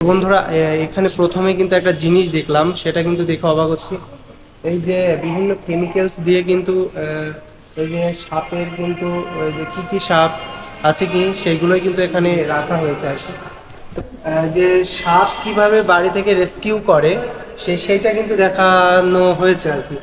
বন্ধুরা এখানে প্রথমে কিন্তু একটা জিনিস দেখলাম, সেটা কিন্তু দেখে অবাক হচ্ছি। এই যে বিভিন্ন কেমিক্যালস দিয়ে কিন্তু এই যে সাপের কিন্তু যে কী কী সাপ আছে কি সেগুলোই কিন্তু এখানে রাখা হয়েছে আর কি। যে সাপ কিভাবে বাড়ি থেকে রেস্কিউ করে সেইটা কিন্তু দেখানো হয়েছে আর কি।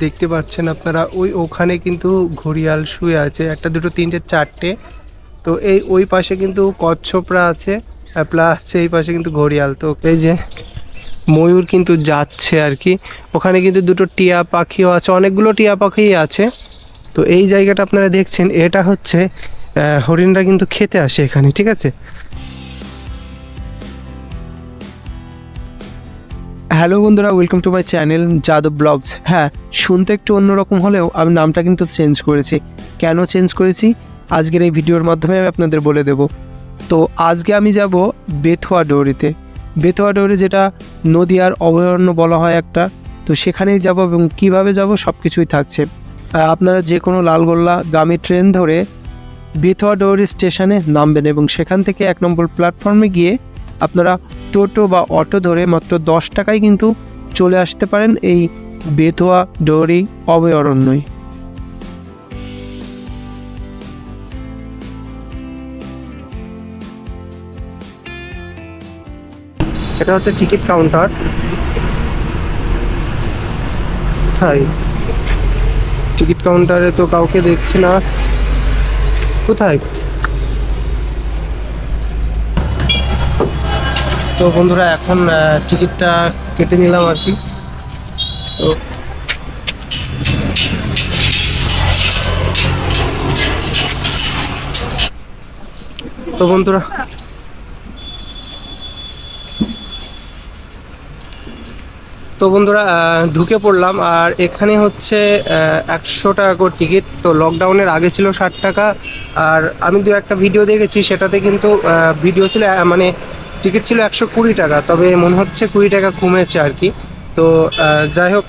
দেখতে পাচ্ছেন আপনারা ওখানে কিন্তু ঘড়িয়াল শুয়ে আছে, একটা দুটো তিনটে চারটে। তো ওই পাশে কিন্তু কচ্ছপরা আছে, প্লাস এই পাশে কিন্তু ঘড়িয়াল। তো এই যে ময়ূর কিন্তু যাচ্ছে আর কি। ওখানে কিন্তু দুটো টিয়া পাখিও আছে, অনেকগুলো টিয়া পাখিই আছে। তো এই জায়গাটা আপনারা দেখছেন, এটা হচ্ছে হরিণরা কিন্তু খেতে আসে এখানে, ঠিক আছে। হ্যালো বন্ধুরা, welcome to my channel Yadav blogs. হ্যাঁ, শুনতে একটু অন্যরকম হলেও আমি নামটা কিন্তু চেঞ্জ করেছি। কেন চেঞ্জ করেছি আজকের এই ভিডিওর মাধ্যমে আমি আপনাদের বলে দেব। তো আজকে আমি যাব বেথুয়া ডৌরিতে। বেথুয়া ডৌরি যেটা নদীয়ার অভয়ারণ্য বলা হয় একটা, তো সেখানেই যাব এবং কিভাবে যাব সব কিছুই থাকছে। আপনারা যে কোনো লালগোল্লা গামী ট্রেন ধরে বেথুয়া ডৌরি স্টেশনে নামবেন এবং সেখান থেকে 1 নম্বর প্ল্যাটফর্মে গিয়ে আপনারা টোটো বা অটো ধরে মাত্র 10 টাকায় কিন্তু চলে আসতে পারেন এই বেথুয়া ডৌরি অভয়ারণ্যই। এটা হচ্ছে টিকিট কাউন্টার। কোথায় টিকিট কাউন্টারে? তো কাউকে দেখছি না। কোথায়? তো বন্ধুরা এখন টিকিটটা কেটে নিলাম আর কি। তো বন্ধুরা ঢুকে পড়লাম। আর এখানে হচ্ছে 100 টাকা করে টিকিট। তো লকডাউনের আগে ছিল 60 টাকা। আর আমি একটা ভিডিও দেখেছি, সেটাতে কিন্তু ভিডিও ছিল মানে টিকিট ছিল 120 টাকা। তবে মনে হচ্ছে 20 টাকা কমেছে আর কি। তো যাই হোক,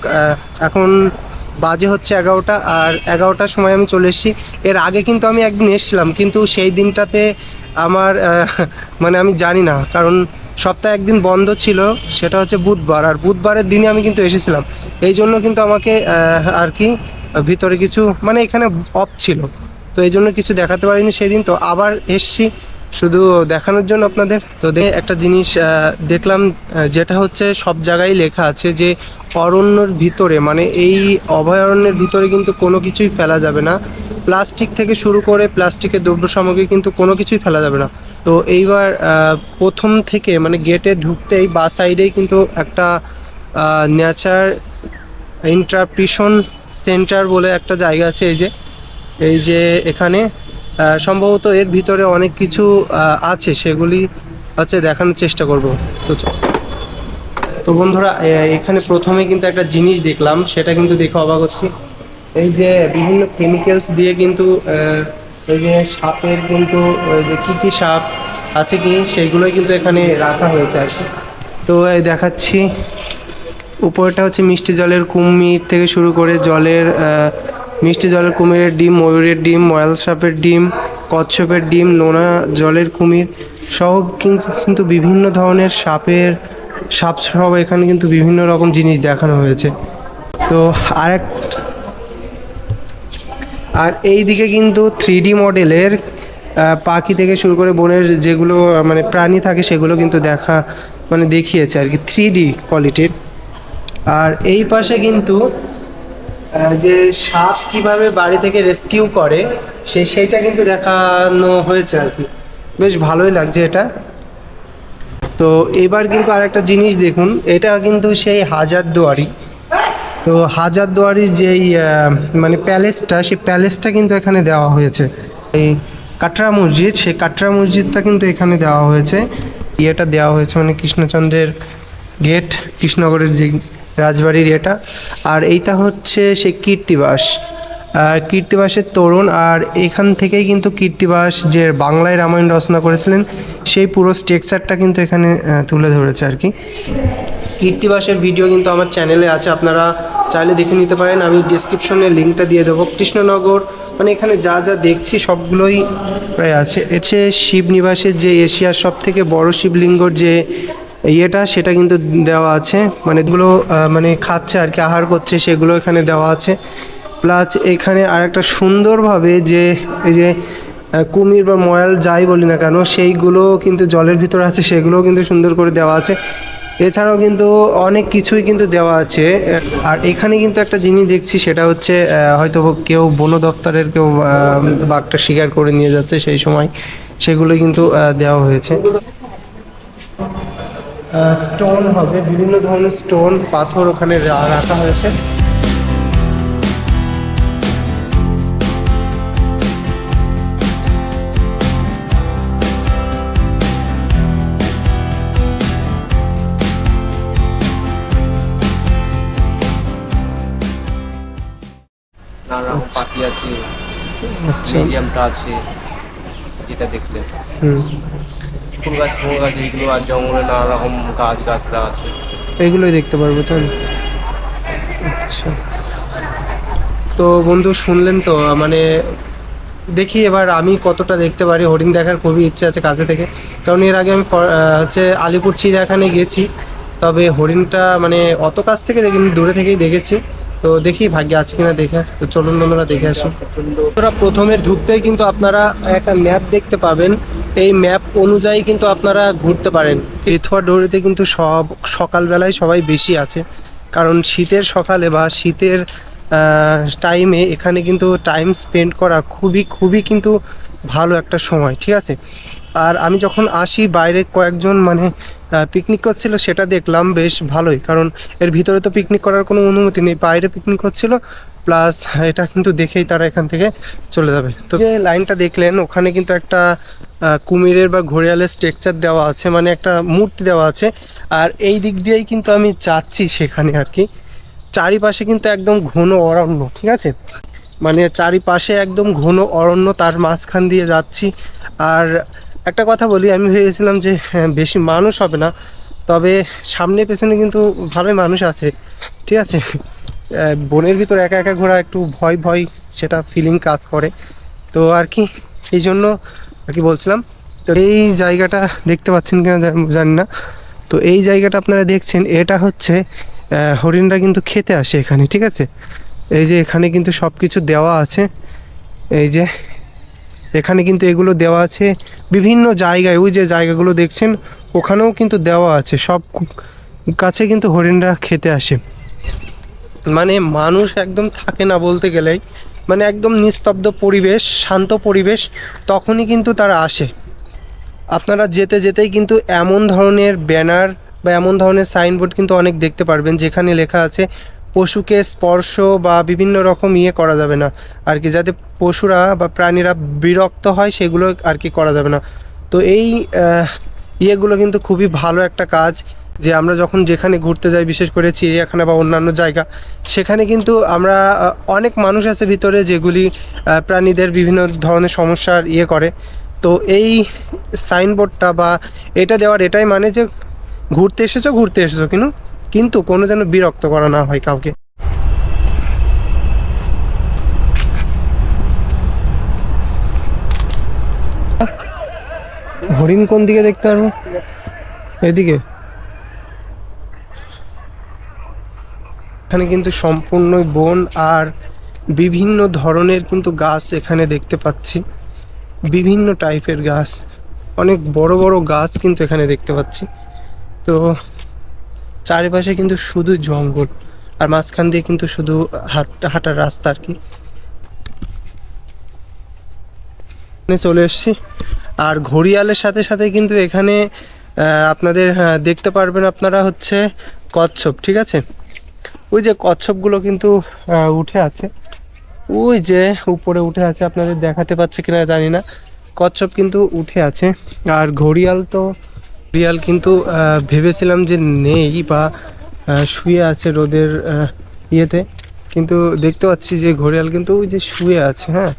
এখন বাজে হচ্ছে 11টা, আর 11টার সময় আমি চলে এসেছি। এর আগে কিন্তু আমি একদিন এসেছিলাম, কিন্তু সেই দিনটাতে আমার মানে আমি জানি না, কারণ সপ্তাহে একদিন বন্ধ ছিল, সেটা হচ্ছে বুধবার। আর বুধবারের দিনে আমি কিন্তু এসেছিলাম, এই জন্য কিন্তু আমাকে আর কি ভিতরে কিছু মানে এখানে অফ ছিল, তো এই জন্য কিছু দেখাতে পারিনি সেদিন। তো আবার এসছি শুধু দেখানোর জন্য আপনাদের। তো একটা জিনিস দেখলাম, যেটা হচ্ছে সব জায়গায় লেখা আছে যে অরণ্যের ভিতরে মানে এই অভয়ারণ্যের ভিতরে কিন্তু কোনো কিছুই ফেলা যাবে না। প্লাস্টিক থেকে শুরু করে প্লাস্টিকের দ্রব্য সামগ্রী কিন্তু কোনো কিছুই ফেলা যাবে না। তো এইবার প্রথম থেকে মানে গেটে ঢুকতেই বা সাইডেই কিন্তু একটা নেচার ইন্টারপ্রিশন সেন্টার বলে একটা জায়গা আছে। এই যে এখানে সম্ভবত এর ভিতরে অনেক কিছু আছে, সেগুলি হচ্ছে দেখানোর চেষ্টা করব। তো বন্ধুরা এখানে প্রথমে কিন্তু একটা জিনিস দেখলাম, সেটা কিন্তু দেখে অবাক হচ্ছি। এই যে বিভিন্ন কেমিক্যালস দিয়ে কিন্তু এই যে সাপের কিন্তু যে কী কী সাপ আছে কি সেগুলোই কিন্তু এখানে রাখা হয়েছে আর কি। তো এই দেখাচ্ছি, উপরটা হচ্ছে মিষ্টি জলের কুমির থেকে শুরু করে মিষ্টি জলের কুমিরের ডিম, ময়ূরের ডিম, ময়াল সাপের ডিম, কচ্ছপের ডিম, নোনা জলের কুমির সব কিন্তু বিভিন্ন ধরনের সাপ সব এখানে কিন্তু বিভিন্ন রকম জিনিস দেখানো হয়েছে। তো আর এই দিকে কিন্তু 3D মডেলের পাখি থেকে শুরু করে বনের যেগুলো মানে প্রাণী থাকে সেগুলো কিন্তু দেখিয়েছে আর কি 3D কোয়ালিটির। আর এই পাশে কিন্তু যে সাপ কিভাবে বাড়ি থেকে রেস্কিউ করে সেইটা কিন্তু দেখানো হয়েছে আর কি। বেশ ভালোই লাগছে এটা। তো এবার কিন্তু আরেকটা জিনিস দেখুন, এটা কিন্তু সেই হাজারদুয়ারি। তো হাজারদুয়ারির যেই মানে প্যালেসটা, সেই প্যালেসটা কিন্তু এখানে দেওয়া হয়েছে। এই কাটরা মসজিদ, সেই কাটরা মসজিদটা কিন্তু এখানে দেওয়া হয়েছে। ইয়েটা দেওয়া হয়েছে মানে কৃষ্ণচন্দ্রের গেট, কৃষ্ণনগরের যে রাজবাড়ির এটা। আর এইটা হচ্ছে সেই কীর্তিবাসের তোরণ। আর এখান থেকেই কিন্তু কীর্তিবাস যে বাংলায় রামায়ণ রচনা করেছিলেন সেই পুরো স্ট্রাকচারটা কিন্তু এখানে তুলে ধরেছে আর কি। কীর্তিবাসের ভিডিও কিন্তু আমার চ্যানেলে আছে, আপনারা চাইলে দেখে নিতে পারেন। আমি ডিসক্রিপশনে লিঙ্কটা দিয়ে দেবো। কৃষ্ণনগর মানে এখানে যা যা দেখছি সবগুলোই প্রায় আছে। শিবনিবাসের যে এশিয়ার সব থেকে বড় শিবলিঙ্গর যে ইয়েটা সেটা কিন্তু দেওয়া আছে, মানে এগুলো মানে খাচ্ছে আর কি, আহার করছে সেগুলো এখানে দেওয়া আছে। প্লাস এখানে আরেকটা সুন্দরভাবে যে এই যে কুমির বা ময়াল যাই বলি না কেন সেইগুলো কিন্তু জলের ভিতরে আছে, সেগুলোও কিন্তু সুন্দর করে দেওয়া আছে। এছাড়াও কিন্তু অনেক কিছুই কিন্তু দেওয়া আছে। আর এখানে কিন্তু একটা জিনিস দেখছি, সেটা হচ্ছে হয়তো কেউ বন দপ্তরের কেউ বাঘটা শিকার করে নিয়ে যাচ্ছে, সেই সময় সেগুলো কিন্তু দেওয়া হয়েছে। স্টোন হবে, বিভিন্ন ধরনের স্টোন পাথর ওখানে রাখা হয়েছে। নানা রকম পাখি আছে, আচ্ছা। মিউজিয়ামটা আছে যেটা দেখলে। হুম। ফুল গাছ এইগুলো, আর জঙ্গলে নানা রকম গাছ গাছরা আছে। এগুলোই দেখতে পারবো তাই? আচ্ছা। তো বন্ধু শুনলেন তো, মানে দেখি এবার আমি কতটা দেখতে পারি। হরিণ দেখার খুবই ইচ্ছে আছে কাছে থেকে, কারণ এর আগে আমি হচ্ছে আলিপুর চিড়িয়াখানায় গেছি, তবে হরিণটা মানে অত কাছ থেকে দেখিনি, দূরে থেকেই দেখেছি। তো দেখি ভাগ্যে আছে কিনা দেখে। তো চলুন বন্ধুরা দেখে আসি। বন্ধুরা প্রথমে ঢুকতেই কিন্তু আপনারা একটা ম্যাপ দেখতে পাবেন, এই ম্যাপ অনুযায়ী কিন্তু আপনারা ঘুরতে পারেন। এথুয়া ডোরিতে কিন্তু সকালবেলায় সবাই বেশি আছে, কারণ শীতের সকালে বা শীতের টাইমে এখানে কিন্তু টাইম স্পেন্ড করা খুবই খুবই কিন্তু ভালো একটা সময়, ঠিক আছে। আর আমি যখন আসি বাইরে কয়েকজন মানে পিকনিক করছিল, সেটা দেখলাম বেশ ভালোই, কারণ এর ভিতরে তো পিকনিক করার কোনো অনুমতি নেই, বাইরে পিকনিক হচ্ছিল। প্লাস এটা কিন্তু দেখেই তারা এখান থেকে চলে যাবে। তো যে লাইনটা দেখলেন ওখানে কিন্তু একটা কুমিরের বা ঘড়িয়ালের স্ট্রাকচার দেওয়া আছে, মানে একটা মূর্তি দেওয়া আছে। আর এই দিক দিয়েই কিন্তু আমি যাচ্ছি সেখানে আর কি। চারিপাশে কিন্তু একদম ঘন অরণ্য, ঠিক আছে, মানে চারিপাশে একদম ঘন অরণ্য, তার মাঝখান দিয়ে যাচ্ছি। আর একটা কথা বলি, আমি ভেবেছিলাম যে বেশি মানুষ হবে না, তবে সামনে পেছনে কিন্তু ভালোই মানুষ আছে, ঠিক আছে। বনের ভিতর একা একা ঘোরা একটু ভয় ভয় সেটা ফিলিং কাজ করে, তো আর কি এই জন্য আর কি বলছিলাম। তো এই জায়গাটা দেখতে পাচ্ছেন কিনা জানি না। তো এই জায়গাটা আপনারা দেখছেন, এটা হচ্ছে হরিণরা কিন্তু খেতে আসে এখানে, ঠিক আছে। এই যে এখানে কিন্তু সব কিছু দেওয়া আছে, এই যে এখানে কিন্তু এগুলো দেওয়া আছে বিভিন্ন জায়গায়, ওই যে জায়গাগুলো দেখছেন ওখানেও কিন্তু দেওয়া আছে, সব কাছে কিন্তু হরিণরা খেতে আসে। মানে মানুষ একদম থাকে না বলতে গেলেই, মানে একদম নিস্তব্ধ পরিবেশ, শান্ত পরিবেশ, তখনই কিন্তু তারা আসে। আপনারা যেতে যেতেই কিন্তু এমন ধরনের ব্যানার বা এমন ধরনের সাইনবোর্ড কিন্তু অনেক দেখতে পারবেন, যেখানে লেখা আছে পশুকে স্পর্শ বা বিভিন্ন রকম ইয়ে করা যাবে না আর কি, যাতে পশুরা বা প্রাণীরা বিরক্ত হয় সেগুলো আর কি করা যাবে না। তো এই ইয়েগুলো কিন্তু খুবই ভালো একটা কাজ, যে আমরা যখন যেখানে ঘুরতে যাই, বিশেষ করে চিড়িয়াখানা বা অন্যান্য জায়গা, সেখানে কিন্তু আমরা অনেক মানুষ আছে ভিতরে যেগুলি প্রাণীদের বিভিন্ন ধরনের সমস্যার ইয়ে করে। তো এই সাইনবোর্ডটা বা এটা দেওয়ার এটাই মানে যে ঘুরতে এসেছো কিন্তু কিন্তু কোনো যেন বিরক্ত করা না হয় কাউকে। হরিণ কোন দিকে দেখতে পারবো? এদিকে। এখানে কিন্তু সম্পূর্ণই বন, আর বিভিন্ন ধরনের কিন্তু গাছ এখানে দেখতে পাচ্ছি, বিভিন্ন টাইপের গাছ, অনেক বড় বড় গাছ কিন্তু এখানে দেখতে পাচ্ছি। তো চারিপাশে কিন্তু শুধু জঙ্গল, আর মাঝখান দিয়ে কিন্তু শুধু হাঁটার রাস্তা আর কি। চলে এসছি। আর ঘড়িয়ালের সাথে সাথে কিন্তু এখানে আপনাদের দেখতে পারবেন আপনারা হচ্ছে কচ্ছপ, ঠিক আছে। ওই যে কচ্ছপগুলো কিন্তু উঠে আছে, ওই যে উপরে উঠে আছে, আপনাদের দেখাতে পাচ্ছে কিনা জানি না, কচ্ছপ কিন্তু উঠে আছে। আর ঘড়িয়াল কিন্তু ভেবেছিলাম যে নেই বা শুয়ে আছে রোদের ইয়েতে, কিন্তু দেখতে পাচ্ছি যে ঘড়িয়াল কিন্তু ওই যে শুয়ে আছে। হ্যাঁ,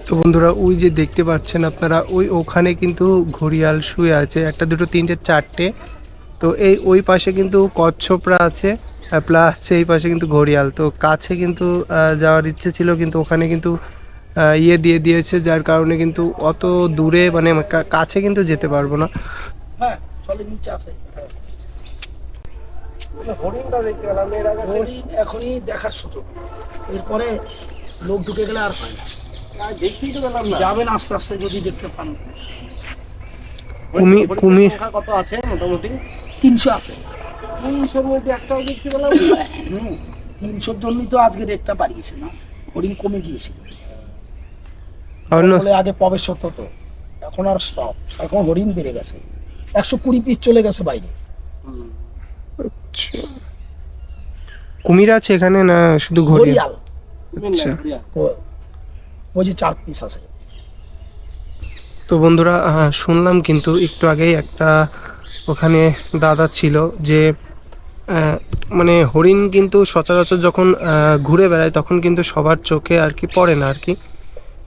তো বন্ধুরা ওই যে দেখতে পাচ্ছেন আপনারা, ওখানে কিন্তু ঘড়িয়াল শুয়ে আছে, একটা দুটো তিনটে চারটে। তো ওই পাশে কিন্তু কচ্ছপরা আছে, প্লাস সেই পাশে কিন্তু ঘড়িয়াল। তো কাছে কিন্তু যাওয়ার ইচ্ছে ছিল, কিন্তু ওখানে কিন্তু ইয়ে দিয়ে দিয়েছে, যার কারণে কিন্তু অত দূরে মানে কাছে কিন্তু যেতে পারবো না। হ্যাঁ চলে নিচে আছে। হরিণটা দেখতে পেলাম, এর আগে হরিণ এখনই দেখার সুযোগ, এরপরে লোক ঢুকে গেলে আর হয় না। দেখতেই তো পেলাম না। যাবেন আস্তে আস্তে যদি দেখতে পান। কুমির সংখ্যা কত আছে মোটামুটি? 300 আছে। 300-র মধ্যে একটাও দেখতে পেলাম না। 300-র জন্যই তো আজকে রেটটা বাড়িয়েছে না, হরিণ কমে গিয়েছিল। অন্য বলে আগে প্রবেশ হতো তো, এখন আর স্টপ, এখন হরিণ বেড়ে গেছে, 120 পিস চলে গেছে বাইরে। কুমির আছে এখানে না শুধু ঘড়িয়াল? ঘড়িয়াল আচ্ছা। ওই যে 4 পিস আছে। তো বন্ধুরা শুনলাম কিন্তু একটু আগেই একটা ওখানে দাদা ছিল যে মানে হরিণ কিন্তু সচরাচর যখন ঘুরে বেড়ায় তখন কিন্তু সবার চোখে আর কি পড়ে না আর কি।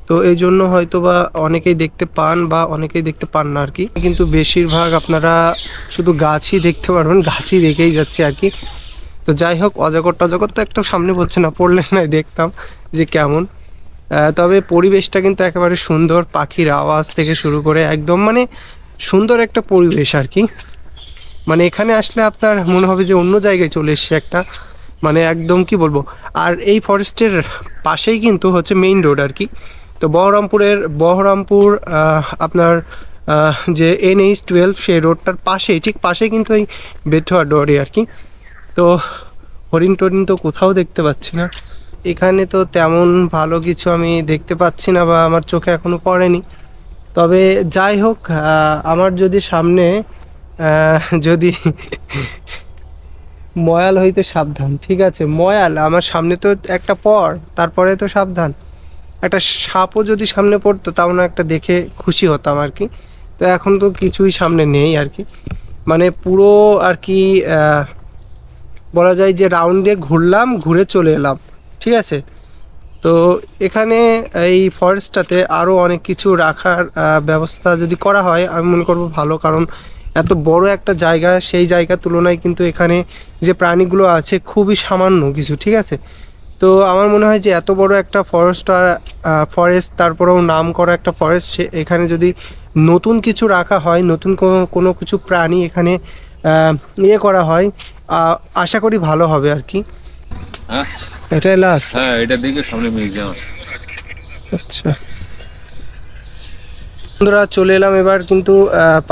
তো এই জন্য হয়তো বা অনেকেই দেখতে পান বা অনেকেই দেখতে পান না আর কি, কিন্তু বেশিরভাগ আপনারা শুধু গাছই দেখতে পারবেন, গাছই দেখেই যাচ্ছে আর কি। তো যাই হোক, অজগর টজগর তো একটু সামনে পড়ছে না, পড়লে নয় দেখতাম যে কেমন। তবে পরিবেশটা কিন্তু একেবারে সুন্দর, পাখির আওয়াজ থেকে শুরু করে একদম মানে সুন্দর একটা পরিবেশ আর কি। মানে এখানে আসলে আপনার মনে হবে যে অন্য জায়গায় চলে এসছে একটা, মানে একদম কি বলবো। আর এই ফরেস্টের পাশেই কিন্তু হচ্ছে মেইন রোড আর কি। তো বহরমপুর আপনার যে NH-12 সেই রোডটার পাশেই, ঠিক পাশেই কিন্তু এই বেথুয়া ডোয়ারি আর কি। তো হরিণ টরিণ তো কোথাও দেখতে পাচ্ছি না এখানে, তো তেমন ভালো কিছু আমি দেখতে পাচ্ছি না বা আমার চোখে এখনো পড়েনি। তবে যাই হোক, আমার যদি সামনে যদি ময়াল হইতে সাবধান, ঠিক আছে? ময়াল আমার সামনে তো একটা পর, তারপরে তো সাবধান। একটা সাপও যদি সামনে পড়তো তাও না একটা দেখে খুশি হতাম আর কি। তো এখন তো কিছুই সামনে নেই আর কি, মানে পুরো আর কি বলা যায় যে রাউন্ড দিয়ে ঘুরলাম, ঘুরে চলে এলাম, ঠিক আছে? তো এখানে এই ফরেস্টটাতে আরও অনেক কিছু রাখার ব্যবস্থা যদি করা হয় আমি মনে করব ভালো, কারণ এত বড় একটা জায়গা, সেই জায়গার তুলনায় কিন্তু এখানে যে প্রাণীগুলো আছে খুবই সামান্য কিছু, ঠিক আছে? তো আমার মনে হয় যে এত বড় একটা ফরেস্ট, তারপরেও নাম করা একটা ফরেস্ট, এখানে যদি নতুন কিছু রাখা হয়, নতুন কোনো কিছু প্রাণী এখানে ইয়ে করা হয়, আশা করি ভালো হবে আর কি। হ্যাঁ এটাই লাস্ট। হ্যাঁ, এটা দিকে সামনে মিউজিয়াম আছে। আচ্ছা বন্ধুরা, চলে এলাম এবার কিন্তু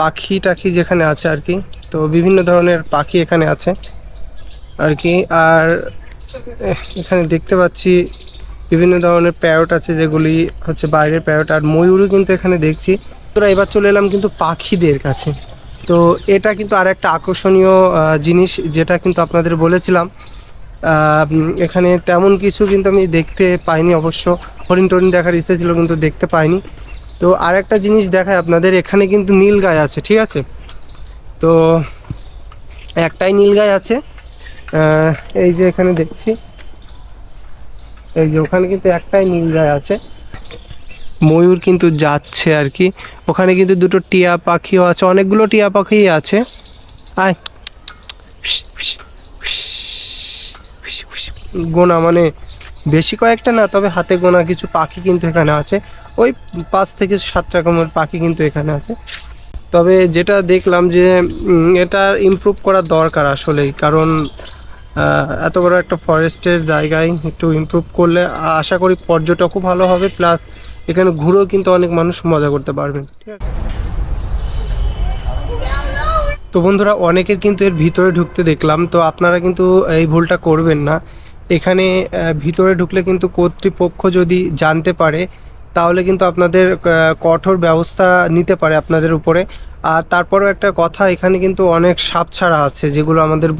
পাখি টাখি যেখানে আছে আর কি। তো বিভিন্ন ধরনের পাখি এখানে আছে আর কি। আর এখানে দেখতে পাচ্ছি বিভিন্ন ধরনের প্যারট আছে, যেগুলি হচ্ছে বাইরের প্যারট, আর ময়ূরও কিন্তু এখানে দেখছি। তোরা এবার চলে এলাম কিন্তু পাখিদের কাছে। তো এটা কিন্তু আর একটা আকর্ষণীয় জিনিস, যেটা কিন্তু আপনাদের বলেছিলাম। এখানে তেমন কিছু কিন্তু আমি দেখতে পাইনি, অবশ্য হরিণ টরিণ দেখার ইচ্ছে ছিল কিন্তু দেখতে পাইনি। তো আর একটা জিনিস দেখায় আপনাদের, এখানে কিন্তু নীলগাই আছে, ঠিক আছে? তো একটাই নীলগাই আছে, এই যে এখানে দেখছি, এই যে ওখানে কিন্তু একটাই নীলগাই আছে। ময়ূর কিন্তু যাচ্ছে আর কি, ওখানে কিন্তু দুটো টিয়া পাখিও আছে, অনেকগুলো টিয়া পাখি আছে। আয় গোনা, মানে বেশি কয়েকটা না, তবে হাতে গোনা কিছু পাখি কিন্তু এখানে আছে। ওই 5 থেকে 7 রকমের পাখি কিন্তু এখানে আছে। তবে যেটা দেখলাম যে এটা ইমপ্রুভ করা দরকার আসলেই, কারণ এত বড় একটা ফরেস্টের জায়গায় একটু ইমপ্রুভ করলে আশা করি পর্যটকও ভালো হবে, প্লাস এখানে ঘুরেও কিন্তু অনেক মানুষ মজা করতে পারবেন, ঠিক আছে? তো বন্ধুরা, অনেকের কিন্তু এর ভিতরে ঢুকতে দেখলাম, তো আপনারা কিন্তু এই ভুলটা করবেন না। এখানে ভিতরে ঢুকলে কিন্তু কর্তৃপক্ষ যদি জানতে পারে তাহলে কিন্তু আপনাদের কঠোর ব্যবস্থা নিতে পারে আপনাদের উপরে। আর তারপরেও একটা কথা, এখানে কিন্তু অনেক সাপ ছাড়া আছে, যেগুলো আমাদের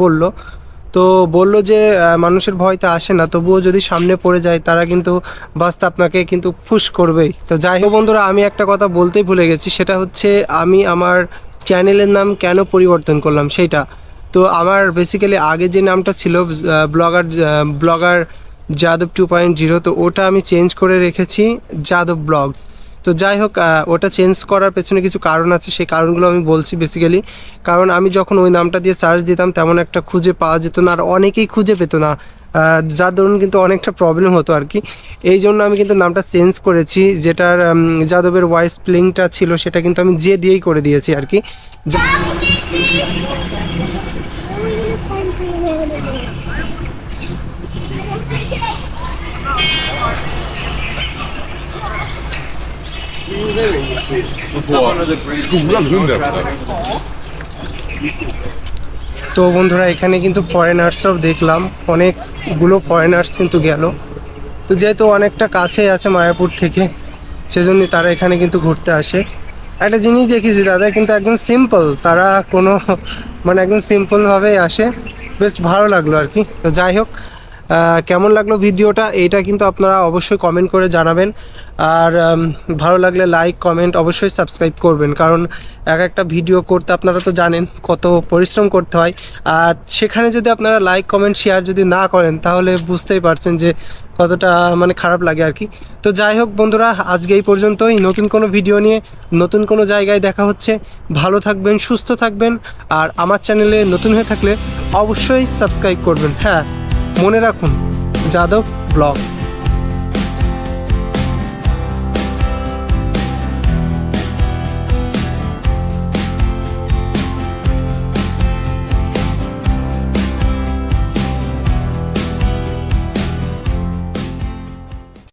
বললো যে মানুষের ভয়তে আসে না, তবুও যদি সামনে পড়ে যায় তারা কিন্তু বাস্তা আপনাকে কিন্তু ফুস করবেই। তো যাই হোক বন্ধুরা, আমি একটা কথা বলতেই ভুলে গেছি, সেটা হচ্ছে আমি আমার চ্যানেলের নাম কেন পরিবর্তন করলাম সেইটা। তো আমার বেসিক্যালি আগে যে নামটা ছিল ব্লগার যাদব 2.0, তো ওটা আমি চেঞ্জ করে রেখেছি যাদব ব্লগস। তো যাই হোক, ওটা চেঞ্জ করার পেছনে কিছু কারণ আছে, সেই কারণগুলো আমি বলছি বেসিক্যালি। কারণ আমি যখন ওই নামটা দিয়ে সার্চ দিতাম তেমন একটা খুঁজে পাওয়া যেত না, আর অনেকেই খুঁজে পেতো না, যার দরুন কিন্তু অনেকটা প্রবলেম হতো আর কি। এই জন্য আমি কিন্তু নামটা চেঞ্জ করেছি, যেটার যাদবের ওয়াই স্পেলিংটা ছিল সেটা কিন্তু আমি যে দিয়েই করে দিয়েছি আর কি। তো বন্ধুরা, এখানে কিন্তু ফরেনার্সরাও দেখলাম, অনেকগুলো ফরেনার্স কিন্তু গেল। তো যেহেতু অনেকটা কাছে আছে মায়াপুর থেকে, সেজন্যই তারা এখানে কিন্তু ঘুরতে আসে। একটা জিনিস দেখেছি, তাদের কিন্তু একদম সিম্পল, তারা কোনো মানে একদম সিম্পলভাবেই আসে, বেশ ভালো লাগলো আর কি। তো যাই হোক, কেমন লাগলো ভিডিওটা এইটা কিন্তু আপনারা অবশ্যই কমেন্ট করে জানাবেন। আর ভালো লাগলে লাইক কমেন্ট অবশ্যই সাবস্ক্রাইব করবেন, কারণ একটা ভিডিও করতে আপনারা তো জানেন কত পরিশ্রম করতে হয়। আর সেখানে যদি আপনারা লাইক কমেন্ট শেয়ার যদি না করেন তাহলে বুঝতেই পারছেন যে কতটা মানে খারাপ লাগে আর কি। তো যাই হোক বন্ধুরা, আজকে এই পর্যন্তই। নতুন কোনো ভিডিও নিয়ে নতুন কোনো জায়গায় দেখা হচ্ছে। ভালো থাকবেন, সুস্থ থাকবেন, আর আমার চ্যানেলে নতুন হয়ে থাকলে অবশ্যই সাবস্ক্রাইব করবেন। হ্যাঁ, মনে রাখুন, যাদব ব্লগস।